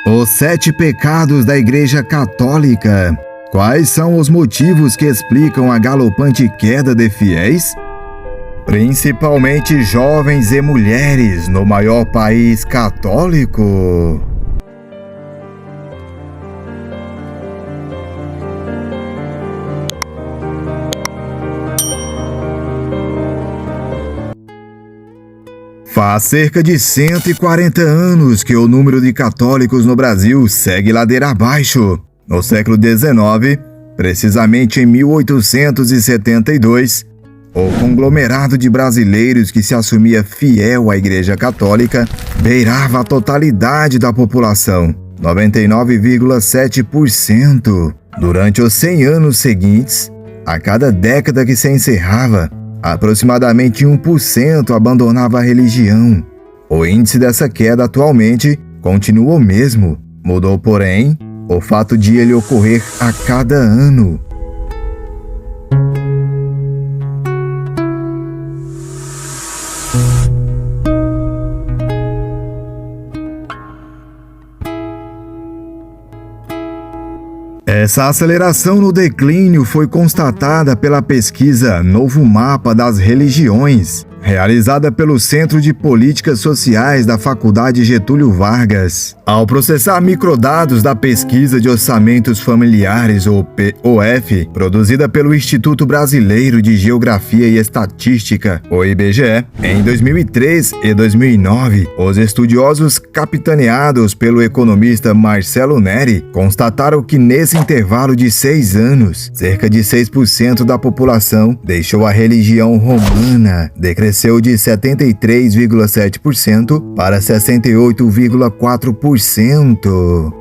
Os 7 pecados da Igreja Católica. Quais são os motivos que explicam a galopante queda de fiéis? Principalmente jovens e mulheres no maior país católico. Faz cerca de 140 anos que o número de católicos no Brasil segue ladeira abaixo. No século XIX, precisamente em 1872, o conglomerado de brasileiros que se assumia fiel à Igreja Católica beirava a totalidade da população, 99,7%. Durante os 100 anos seguintes, a cada década que se encerrava, aproximadamente 1% abandonava a religião. O índice dessa queda atualmente continua o mesmo. Mudou, porém, o fato de ele ocorrer a cada ano. Essa aceleração no declínio foi constatada pela pesquisa Novo Mapa das Religiões, realizada pelo Centro de Políticas Sociais da Faculdade Getúlio Vargas. Ao processar microdados da Pesquisa de Orçamentos Familiares, ou POF, produzida pelo Instituto Brasileiro de Geografia e Estatística, o IBGE, em 2003 e 2009, os estudiosos capitaneados pelo economista Marcelo Neri constataram que nesse intervalo de 6 anos, cerca de 6% da população deixou a religião romana, decresceu de 73,7% para 68,4%.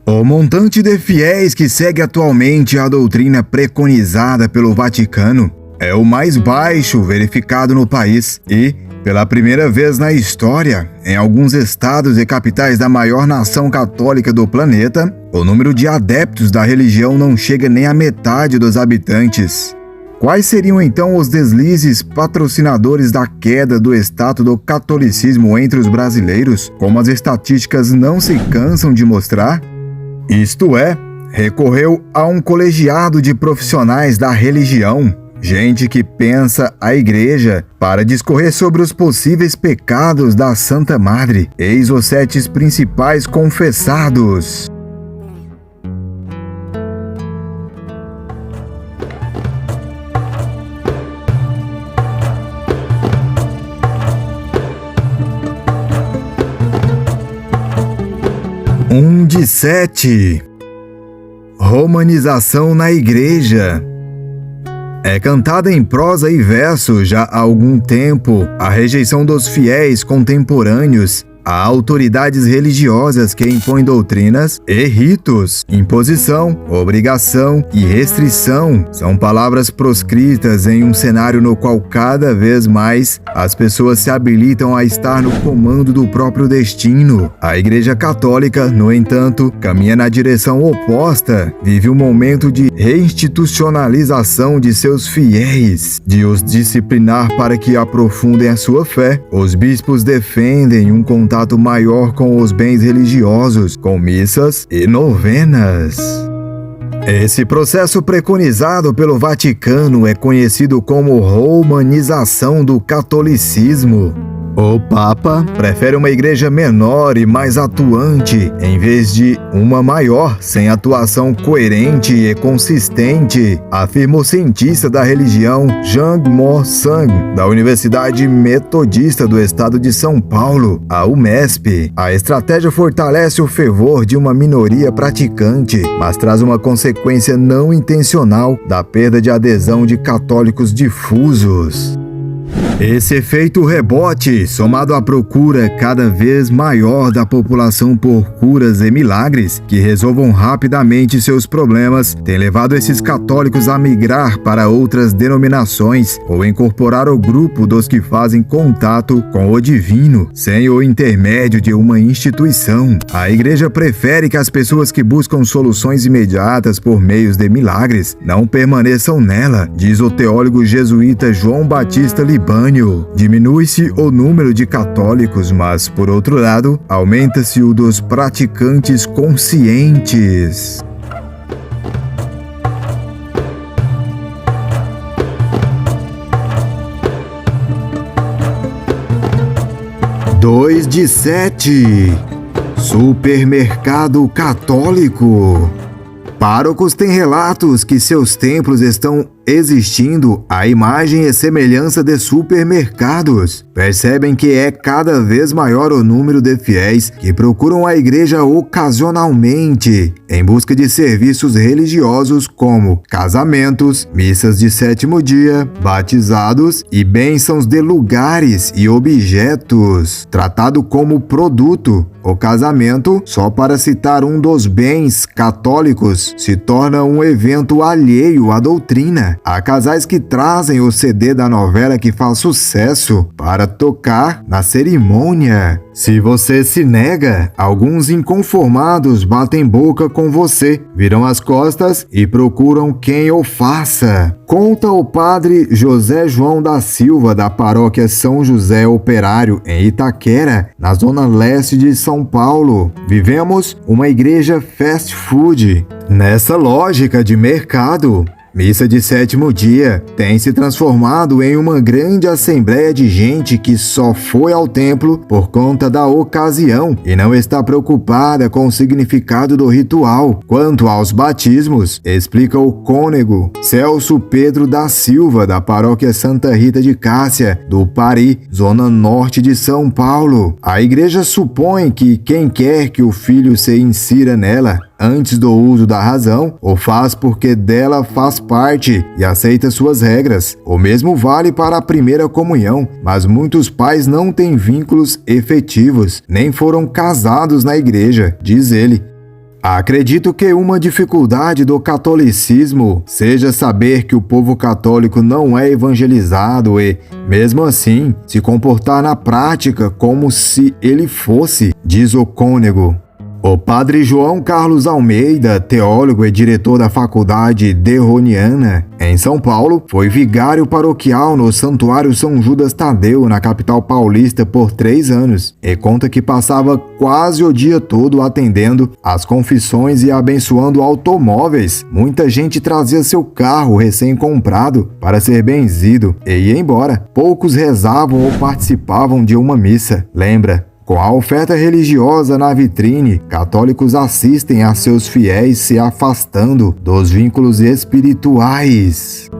O montante de fiéis que segue atualmente a doutrina preconizada pelo Vaticano é o mais baixo verificado no país e, pela primeira vez na história, em alguns estados e capitais da maior nação católica do planeta, o número de adeptos da religião não chega nem à metade dos habitantes. Quais seriam então os deslizes patrocinadores da queda do status do catolicismo entre os brasileiros, como as estatísticas não se cansam de mostrar? Isto é, recorreu a um colegiado de profissionais da religião, gente que pensa a Igreja, para discorrer sobre os possíveis pecados da Santa Madre. Eis os 7 principais confessados. Um de 7. Romanização na Igreja. É cantada em prosa e verso já há algum tempo a rejeição dos fiéis contemporâneos a autoridades religiosas que impõem doutrinas e ritos. Imposição, obrigação e restrição são palavras proscritas em um cenário no qual cada vez mais as pessoas se habilitam a estar no comando do próprio destino. A Igreja Católica, no entanto, caminha na direção oposta, vive um momento de reinstitucionalização de seus fiéis, de os disciplinar para que aprofundem a sua fé. Os bispos defendem um contato maior com os bens religiosos, com missas e novenas. Esse processo preconizado pelo Vaticano é conhecido como romanização do catolicismo. O Papa prefere uma igreja menor e mais atuante, em vez de uma maior, sem atuação coerente e consistente, afirma o cientista da religião Jean-Mo Sang, da Universidade Metodista do Estado de São Paulo, a UMESP. A estratégia fortalece o fervor de uma minoria praticante, mas traz uma consequência não intencional da perda de adesão de católicos difusos. Esse efeito rebote, somado à procura cada vez maior da população por curas e milagres que resolvam rapidamente seus problemas, tem levado esses católicos a migrar para outras denominações ou incorporar o grupo dos que fazem contato com o divino, sem o intermédio de uma instituição. A igreja prefere que as pessoas que buscam soluções imediatas por meios de milagres não permaneçam nela, diz o teólogo jesuíta João Batista Libânio. Diminui-se o número de católicos, mas, por outro lado, aumenta-se o dos praticantes conscientes. Dois de 7. Supermercado católico. Párocos têm relatos que seus templos estão existindo à imagem e semelhança de supermercados. Percebem que é cada vez maior o número de fiéis que procuram a igreja ocasionalmente em busca de serviços religiosos como casamentos, missas de sétimo dia, batizados e bênçãos de lugares e objetos, tratado como produto. O casamento, só para citar um dos bens católicos, se torna um evento alheio à doutrina. Há casais que trazem o CD da novela que faz sucesso para tocar na cerimônia. Se você se nega, alguns inconformados batem boca com você, viram as costas e procuram quem o faça. Conta o padre José João da Silva, da paróquia São José Operário, em Itaquera, na zona leste de São Paulo. Vivemos uma igreja fast food. Nessa lógica de mercado, missa de sétimo dia tem se transformado em uma grande assembleia de gente que só foi ao templo por conta da ocasião e não está preocupada com o significado do ritual. Quanto aos batismos, explica o cônego Celso Pedro da Silva, da paróquia Santa Rita de Cássia, do Pari, zona norte de São Paulo. A igreja supõe que quem quer que o filho se insira nela antes do uso da razão, o faz porque dela faz parte e aceita suas regras. O mesmo vale para a primeira comunhão, mas muitos pais não têm vínculos efetivos, nem foram casados na igreja, diz ele. Acredito que uma dificuldade do catolicismo seja saber que o povo católico não é evangelizado e, mesmo assim, se comportar na prática como se ele fosse, diz o cônego. O padre João Carlos Almeida, teólogo e diretor da Faculdade Derroniana, em São Paulo, foi vigário paroquial no Santuário São Judas Tadeu, na capital paulista, por 3 anos, e conta que passava quase o dia todo atendendo às confissões e abençoando automóveis. Muita gente trazia seu carro recém-comprado para ser benzido e ia embora. Poucos rezavam ou participavam de uma missa. Lembra? Com a oferta religiosa na vitrine, católicos assistem a seus fiéis se afastando dos vínculos espirituais.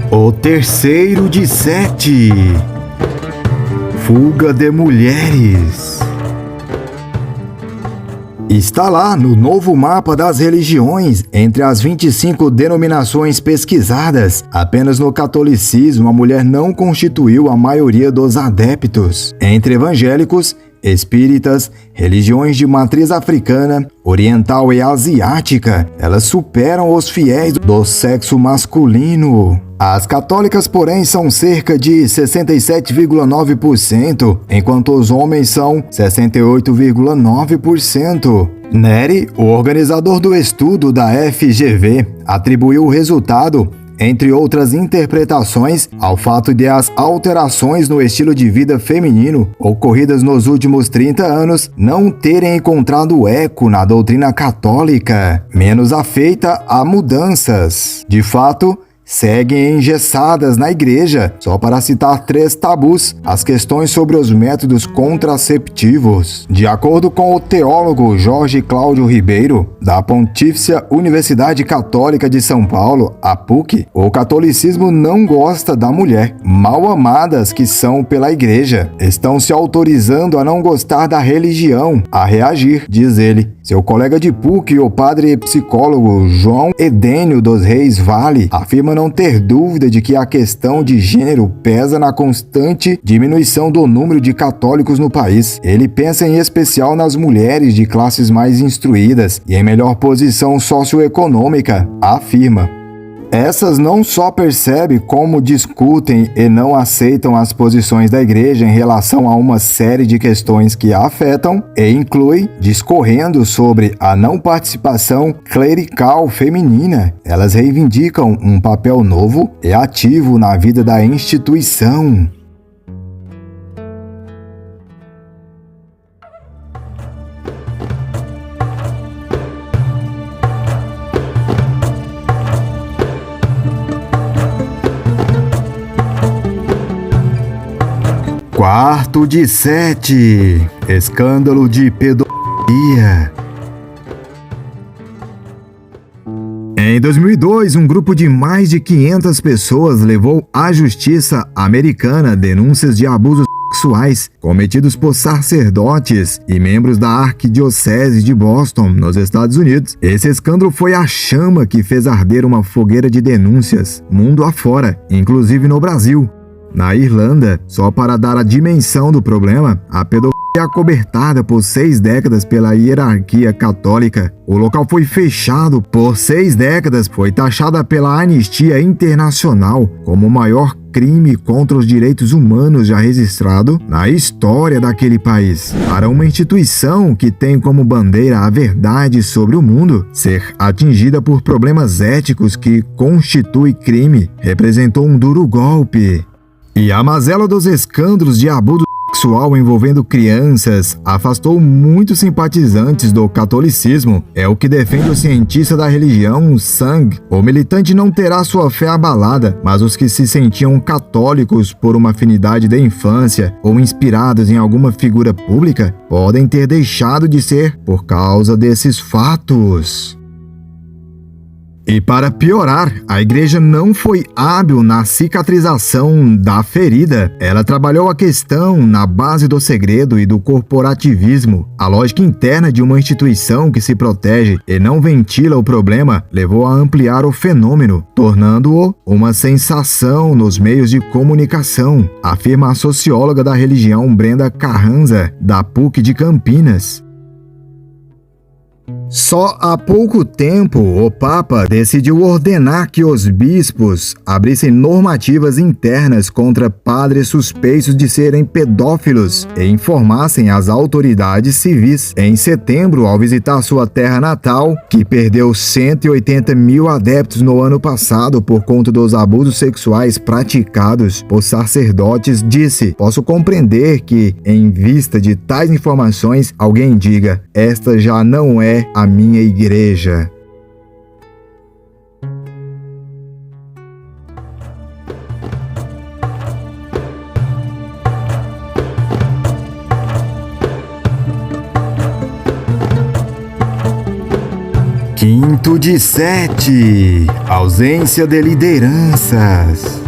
O terceiro de 7. Fuga de mulheres. Está lá no novo mapa das religiões, entre as 25 denominações pesquisadas. Apenas no catolicismo a mulher não constituiu a maioria dos adeptos. Entre evangélicos, espíritas, religiões de matriz africana, oriental e asiática, elas superam os fiéis do sexo masculino. As católicas, porém, são cerca de 67,9%, enquanto os homens são 68,9%. Neri, o organizador do estudo da FGV, atribuiu o resultado, entre outras interpretações, ao fato de as alterações no estilo de vida feminino ocorridas nos últimos 30 anos não terem encontrado eco na doutrina católica, menos afeita a mudanças. De fato, seguem engessadas na igreja, só para citar 3 tabus, as questões sobre os métodos contraceptivos. De acordo com o teólogo Jorge Cláudio Ribeiro, da Pontifícia Universidade Católica de São Paulo, a PUC, o catolicismo não gosta da mulher. Mal amadas que são pela igreja, estão se autorizando a não gostar da religião, a reagir, diz ele. Seu colega de PUC, o padre e psicólogo João Edênio dos Reis Vale, afirma não ter dúvida de que a questão de gênero pesa na constante diminuição do número de católicos no país. Ele pensa em especial nas mulheres de classes mais instruídas e em melhor posição socioeconômica, afirma. Essas não só percebem como discutem e não aceitam as posições da igreja em relação a uma série de questões que a afetam e inclui discorrendo sobre a não participação clerical feminina. Elas reivindicam um papel novo e ativo na vida da instituição. Quarto de 7. Escândalo de pedofilia. Em 2002, um grupo de mais de 500 pessoas levou à justiça americana denúncias de abusos sexuais cometidos por sacerdotes e membros da Arquidiocese de Boston, nos Estados Unidos. Esse escândalo foi a chama que fez arder uma fogueira de denúncias mundo afora, inclusive no Brasil. Na Irlanda, só para dar a dimensão do problema, a pedofilia é acobertada por 6 décadas pela hierarquia católica. O local foi fechado por 6 décadas, foi taxada pela Anistia Internacional como o maior crime contra os direitos humanos já registrado na história daquele país. Para uma instituição que tem como bandeira a verdade sobre o mundo, ser atingida por problemas éticos que constitui crime representou um duro golpe. E a mazela dos escândalos de abuso sexual envolvendo crianças afastou muitos simpatizantes do catolicismo. É o que defende o cientista da religião, Sang. O militante não terá sua fé abalada, mas os que se sentiam católicos por uma afinidade da infância ou inspirados em alguma figura pública podem ter deixado de ser por causa desses fatos. E para piorar, a igreja não foi hábil na cicatrização da ferida. Ela trabalhou a questão na base do segredo e do corporativismo. A lógica interna de uma instituição que se protege e não ventila o problema levou a ampliar o fenômeno, tornando-o uma sensação nos meios de comunicação, afirma a socióloga da religião Brenda Carranza, da PUC de Campinas. Só há pouco tempo, o Papa decidiu ordenar que os bispos abrissem normativas internas contra padres suspeitos de serem pedófilos e informassem as autoridades civis. Em setembro, ao visitar sua terra natal, que perdeu 180 mil adeptos no ano passado por conta dos abusos sexuais praticados por sacerdotes, disse: "Posso compreender que, em vista de tais informações, alguém diga, esta já não é a minha igreja." Quinto de 7. Ausência de lideranças.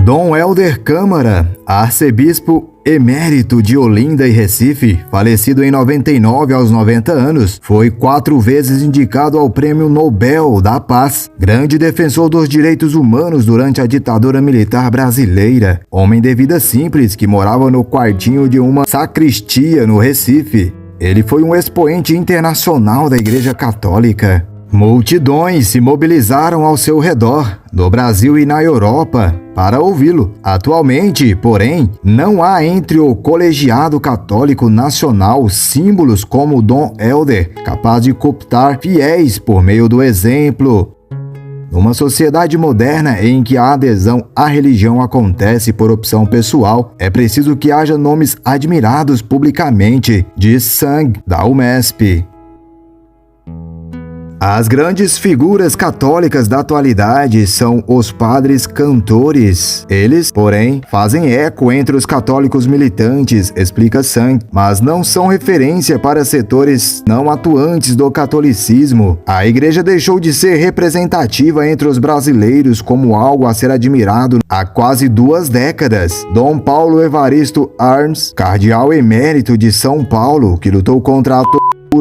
Dom Helder Câmara, arcebispo emérito de Olinda e Recife, falecido em 99 aos 90 anos, foi 4 vezes indicado ao Prêmio Nobel da Paz, grande defensor dos direitos humanos durante a ditadura militar brasileira, homem de vida simples que morava no quartinho de uma sacristia no Recife. Ele foi um expoente internacional da Igreja Católica. Multidões se mobilizaram ao seu redor, no Brasil e na Europa, para ouvi-lo. Atualmente, porém, não há entre o colegiado católico nacional símbolos como Dom Helder, capaz de cooptar fiéis por meio do exemplo. Numa sociedade moderna em que a adesão à religião acontece por opção pessoal, é preciso que haja nomes admirados publicamente, diz Sang, da UMESP. As grandes figuras católicas da atualidade são os padres cantores. Eles, porém, fazem eco entre os católicos militantes, explica Sang, mas não são referência para setores não atuantes do catolicismo. A igreja deixou de ser representativa entre os brasileiros como algo a ser admirado há quase 2 décadas. Dom Paulo Evaristo Arns, cardeal emérito de São Paulo, que lutou contra a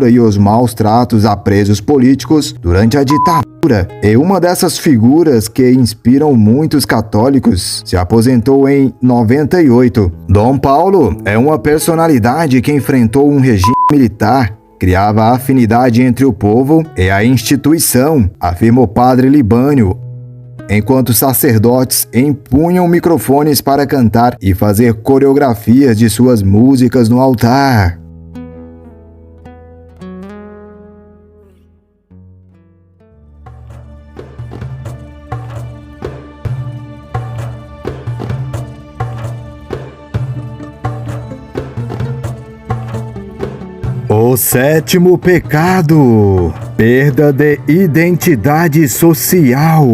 e os maus tratos a presos políticos durante a ditadura, e uma dessas figuras que inspiram muitos católicos, se aposentou em 98. Dom Paulo é uma personalidade que enfrentou um regime militar, criava afinidade entre o povo e a instituição, afirma o padre Libânio, enquanto sacerdotes empunham microfones para cantar e fazer coreografias de suas músicas no altar. O 7º pecado: perda de identidade social.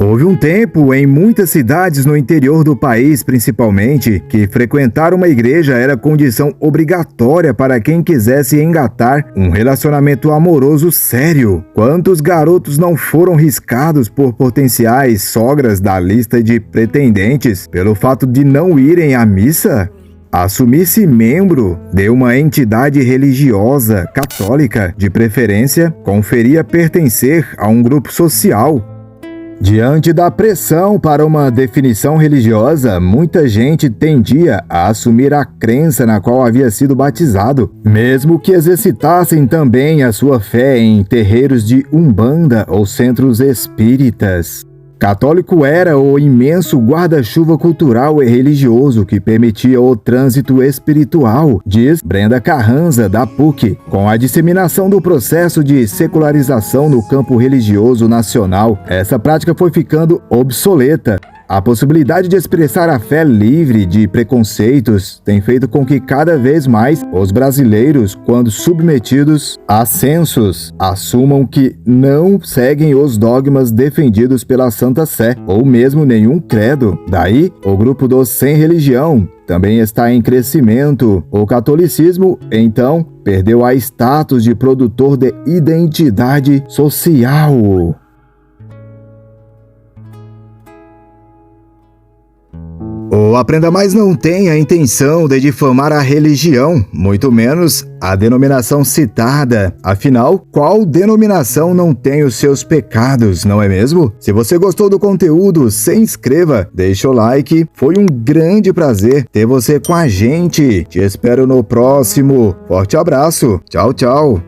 Houve um tempo, em muitas cidades no interior do país principalmente, que frequentar uma igreja era condição obrigatória para quem quisesse engatar um relacionamento amoroso sério. Quantos garotos não foram riscados por potenciais sogras da lista de pretendentes pelo fato de não irem à missa? Assumir-se membro de uma entidade religiosa católica, de preferência, conferia pertencer a um grupo social. Diante da pressão para uma definição religiosa, muita gente tendia a assumir a crença na qual havia sido batizado, mesmo que exercitassem também a sua fé em terreiros de umbanda ou centros espíritas. Católico era o imenso guarda-chuva cultural e religioso que permitia o trânsito espiritual, diz Brenda Carranza, da PUC. Com a disseminação do processo de secularização no campo religioso nacional, essa prática foi ficando obsoleta. A possibilidade de expressar a fé livre de preconceitos tem feito com que cada vez mais os brasileiros, quando submetidos a censos, assumam que não seguem os dogmas defendidos pela Santa Sé ou mesmo nenhum credo. Daí, o grupo dos sem religião também está em crescimento. O catolicismo, então, perdeu a status de produtor de identidade social. O Aprenda Mais não tem a intenção de difamar a religião, muito menos a denominação citada. Afinal, qual denominação não tem os seus pecados, não é mesmo? Se você gostou do conteúdo, se inscreva, deixa o like. Foi um grande prazer ter você com a gente. Te espero no próximo. Forte abraço. Tchau, tchau.